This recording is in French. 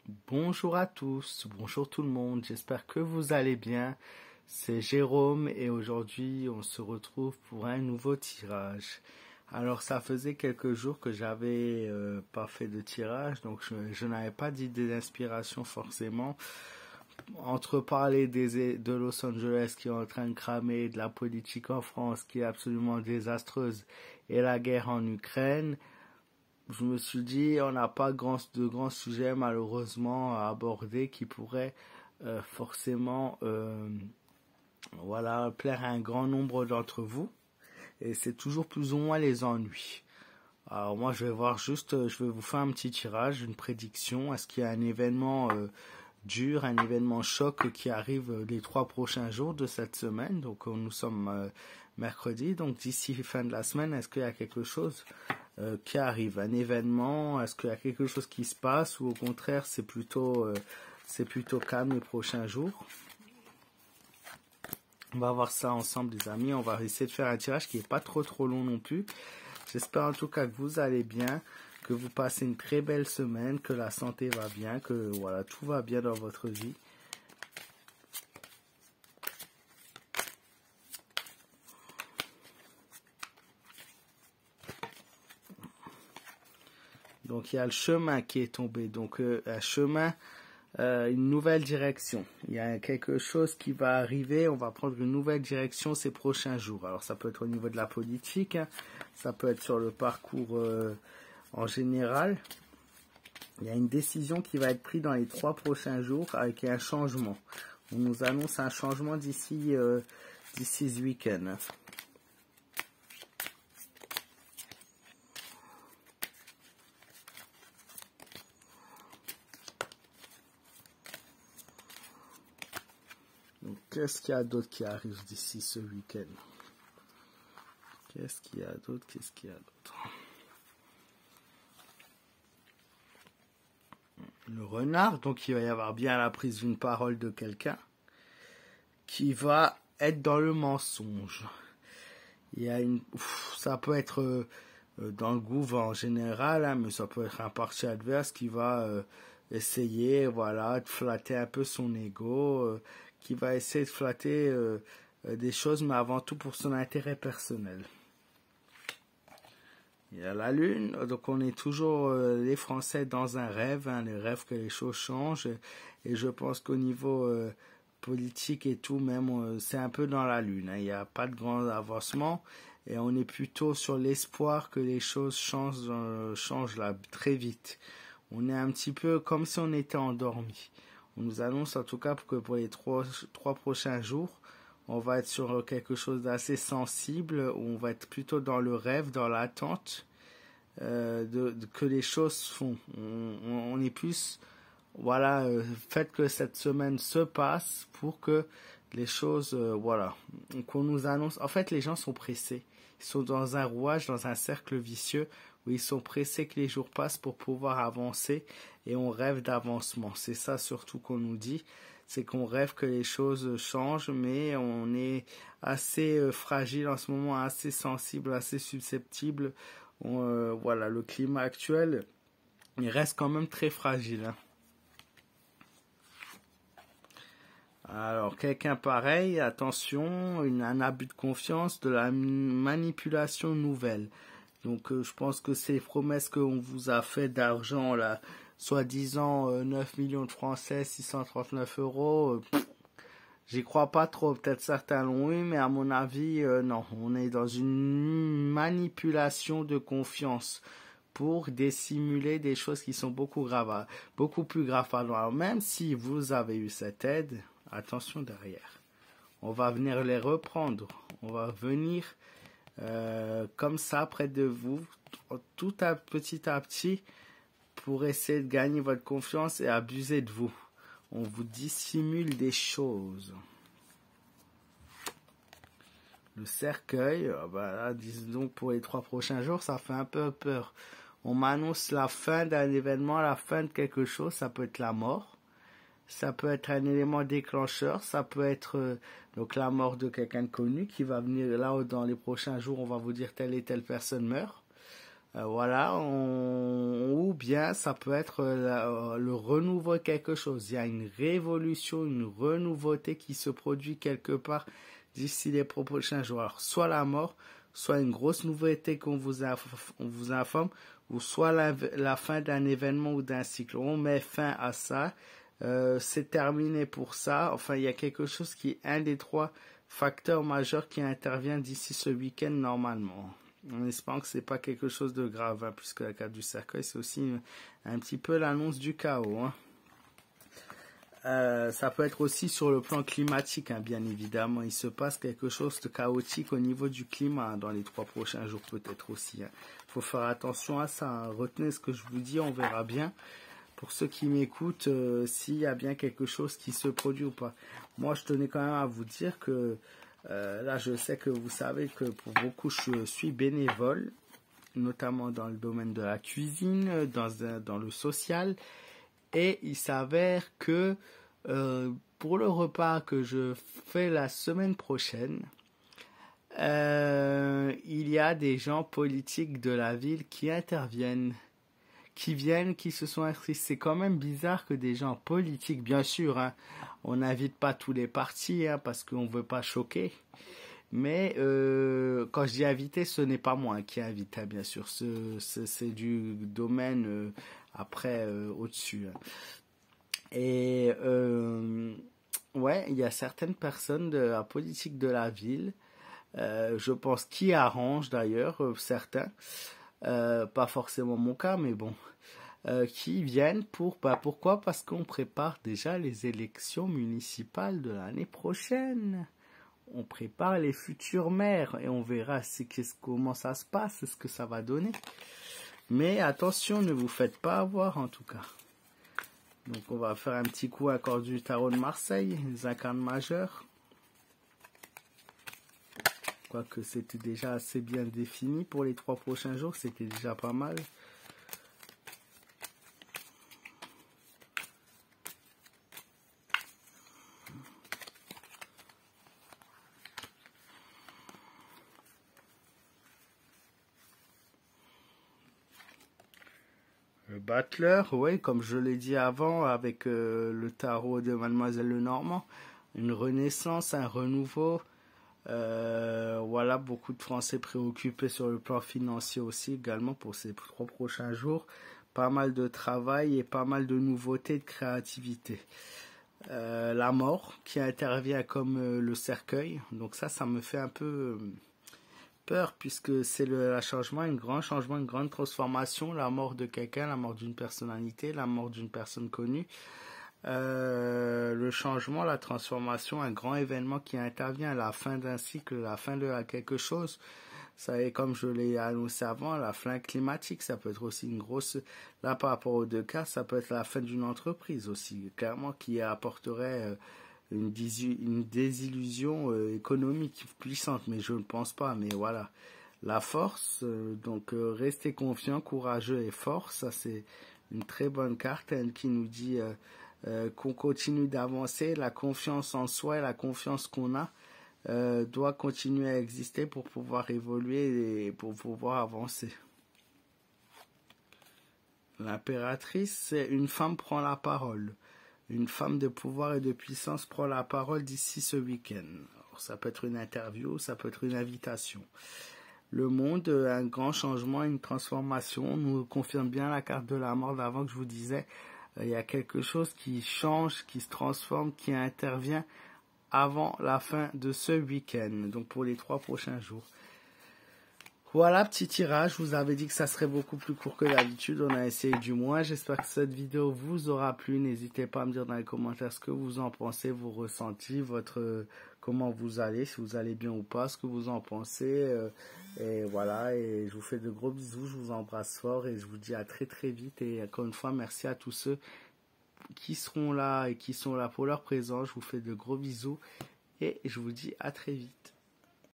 Bonjour à tous, bonjour tout le monde, j'espère que vous allez bien. C'est Jérôme et aujourd'hui on se retrouve pour un nouveau tirage. Alors ça faisait quelques jours que j'avais pas fait de tirage, donc je n'avais pas d'idée d'inspiration forcément. Entre parler de Los Angeles qui est en train de cramer, de la politique en France qui est absolument désastreuse et la guerre en Ukraine, je me suis dit, on n'a pas de grands sujets malheureusement à aborder qui pourraient forcément plaire à un grand nombre d'entre vous. Et c'est toujours plus ou moins les ennuis. Alors moi je vais je vais vous faire un petit tirage, une prédiction. Est-ce qu'il y a un événement dur, un événement choc qui arrive les 3 prochains jours de cette semaine? Donc nous sommes mercredi, donc d'ici fin de la semaine, est-ce qu'il y a quelque chose qui arrive, un événement? Est-ce qu'il y a quelque chose qui se passe ou au contraire c'est plutôt calme les prochains jours? On va voir ça ensemble les amis, on va essayer de faire un tirage qui n'est pas trop long non plus. J'espère en tout cas que vous allez bien, que vous passez une très belle semaine, que la santé va bien, que voilà, tout va bien dans votre vie. Donc il y a le chemin qui est tombé, donc un chemin, une nouvelle direction. Il y a quelque chose qui va arriver, on va prendre une nouvelle direction ces prochains jours. Alors ça peut être au niveau de la politique, hein, ça peut être sur le parcours en général. Il y a une décision qui va être prise dans les 3 prochains jours avec un changement. On nous annonce un changement d'ici ce week-end. Qu'est-ce qu'il y a d'autre qui arrive d'ici ce week-end? Qu'est-ce qu'il y a d'autre? Le renard, donc il va y avoir bien la prise d'une parole de quelqu'un qui va être dans le mensonge. Il y a ça peut être dans le gouvernement en général, hein, mais ça peut être un parti adverse qui va essayer, voilà, de flatter un peu son ego, qui va essayer de flatter des choses, mais avant tout pour son intérêt personnel. Il y a la lune, donc on est toujours les Français dans un rêve, hein, les rêves que les choses changent, et je pense qu'au niveau politique et tout, même c'est un peu dans la lune, hein, il n'y a pas de grand avancement, et on est plutôt sur l'espoir que les choses changent là très vite. On est un petit peu comme si on était endormi. On nous annonce en tout cas que pour les trois prochains jours, on va être sur quelque chose d'assez sensible, où on va être plutôt dans le rêve, dans l'attente que les choses se font. On est plus, voilà, faites que cette semaine se passe pour que les choses, voilà, qu'on nous annonce. En fait, les gens sont pressés. Ils sont dans un rouage, dans un cercle vicieux où ils sont pressés que les jours passent pour pouvoir avancer et on rêve d'avancement. C'est ça surtout qu'on nous dit. C'est qu'on rêve que les choses changent, mais on est assez fragile en ce moment, assez sensible, assez susceptible. Voilà, le climat actuel, il reste quand même très fragile. Hein. Alors, quelqu'un pareil, attention, un abus de confiance, de la manipulation nouvelle. Donc, je pense que ces promesses qu'on vous a fait d'argent, là, soi-disant 9 millions de Français, 639 euros, j'y crois pas trop. Peut-être certains l'ont eu, mais à mon avis, non. On est dans une manipulation de confiance pour dissimuler des choses qui sont beaucoup plus graves. Alors, même si vous avez eu cette aide, attention derrière. On va venir les reprendre. On va venir comme ça près de vous, petit à petit, pour essayer de gagner votre confiance et abuser de vous. On vous dissimule des choses. Le cercueil, là, disons pour les 3 prochains jours, ça fait un peu peur. On m'annonce la fin d'un événement, la fin de quelque chose, ça peut être la mort. Ça peut être un élément déclencheur, ça peut être donc la mort de quelqu'un de connu qui va venir là dans les prochains jours, on va vous dire telle et telle personne meurt. Voilà, ou bien ça peut être le renouveau de quelque chose. Il y a une révolution, une renouveauté qui se produit quelque part d'ici les prochains jours. Alors, soit la mort, soit une grosse nouveauté on vous informe, ou soit la fin d'un événement ou d'un cycle. On met fin à ça. C'est terminé pour ça. Enfin, il y a quelque chose qui est un des trois facteurs majeurs qui intervient d'ici ce week-end normalement. En espérant que c'est pas quelque chose de grave, hein, puisque la carte du cercueil, c'est aussi un petit peu l'annonce du chaos. Hein. Ça peut être aussi sur le plan climatique, hein, bien évidemment. Il se passe quelque chose de chaotique au niveau du climat hein, dans les 3 prochains jours, peut-être aussi. Hein. Faut faire attention à ça. Hein. Retenez ce que je vous dis, on verra bien. Pour ceux qui m'écoutent, s'il y a bien quelque chose qui se produit ou pas. Moi, je tenais quand même à vous dire que là, je sais que vous savez que pour beaucoup, je suis bénévole, notamment dans le domaine de la cuisine, dans le social. Et il s'avère que pour le repas que je fais la semaine prochaine, il y a des gens politiques de la ville qui interviennent, qui se sont inscrits. C'est quand même bizarre que des gens politiques, bien sûr, hein, on n'invite pas tous les partis hein, parce qu'on ne veut pas choquer. Mais quand je dis invité, ce n'est pas moi qui invite, hein, bien sûr. C'est du domaine après au-dessus. Hein. Et ouais, il y a certaines personnes de la politique de la ville, je pense qui arrangent d'ailleurs certains, pas forcément mon cas, mais bon, qui viennent pourquoi? Parce qu'on prépare déjà les élections municipales de l'année prochaine. On prépare les futurs maires et on verra comment ça se passe, ce que ça va donner. Mais attention, ne vous faites pas avoir en tout cas. Donc on va faire un petit coup encore du tarot de Marseille, les incarnes majeurs. Quoique c'était déjà assez bien défini pour les 3 prochains jours, c'était déjà pas mal. Le Battler, oui, comme je l'ai dit avant, avec le tarot de Mademoiselle Lenormand, une renaissance, un renouveau. Voilà, beaucoup de Français préoccupés sur le plan financier aussi également pour ces 3 prochains jours. Pas mal de travail et pas mal de nouveautés de créativité. La mort qui intervient comme le cercueil. Donc ça me fait un peu peur puisque c'est un changement, un grand changement, une grande transformation. La mort de quelqu'un, la mort d'une personnalité, la mort d'une personne connue. Le changement, la transformation, un grand événement qui intervient à la fin d'un cycle, la fin de quelque chose. Ça est, comme je l'ai annoncé avant, la fin climatique, ça peut être aussi une grosse... Là, par rapport aux 2 cas, ça peut être la fin d'une entreprise aussi, clairement, qui apporterait une désillusion économique puissante, mais je ne pense pas, mais voilà. La force, donc restez confiant, courageux et fort, ça c'est une très bonne carte hein, qui nous dit... qu'on continue d'avancer, la confiance en soi et la confiance qu'on a doit continuer à exister pour pouvoir évoluer et pour pouvoir avancer. L'impératrice, c'est une femme prend la parole. Une femme de pouvoir et de puissance prend la parole d'ici ce week-end. Alors, ça peut être une interview, ça peut être une invitation. Le monde, un grand changement, une transformation, nous confirme bien la carte de la mort d'avant que je vous disais. Il y a quelque chose qui change, qui se transforme, qui intervient avant la fin de ce week-end, donc pour les 3 prochains jours. Voilà, petit tirage, je vous avais dit que ça serait beaucoup plus court que d'habitude, on a essayé du moins. J'espère que cette vidéo vous aura plu, n'hésitez pas à me dire dans les commentaires ce que vous en pensez, vos ressentis, comment vous allez, si vous allez bien ou pas, ce que vous en pensez. Et voilà, et je vous fais de gros bisous, je vous embrasse fort et je vous dis à très très vite. Et encore une fois, merci à tous ceux qui seront là et qui sont là pour leur présence. Je vous fais de gros bisous et je vous dis à très vite.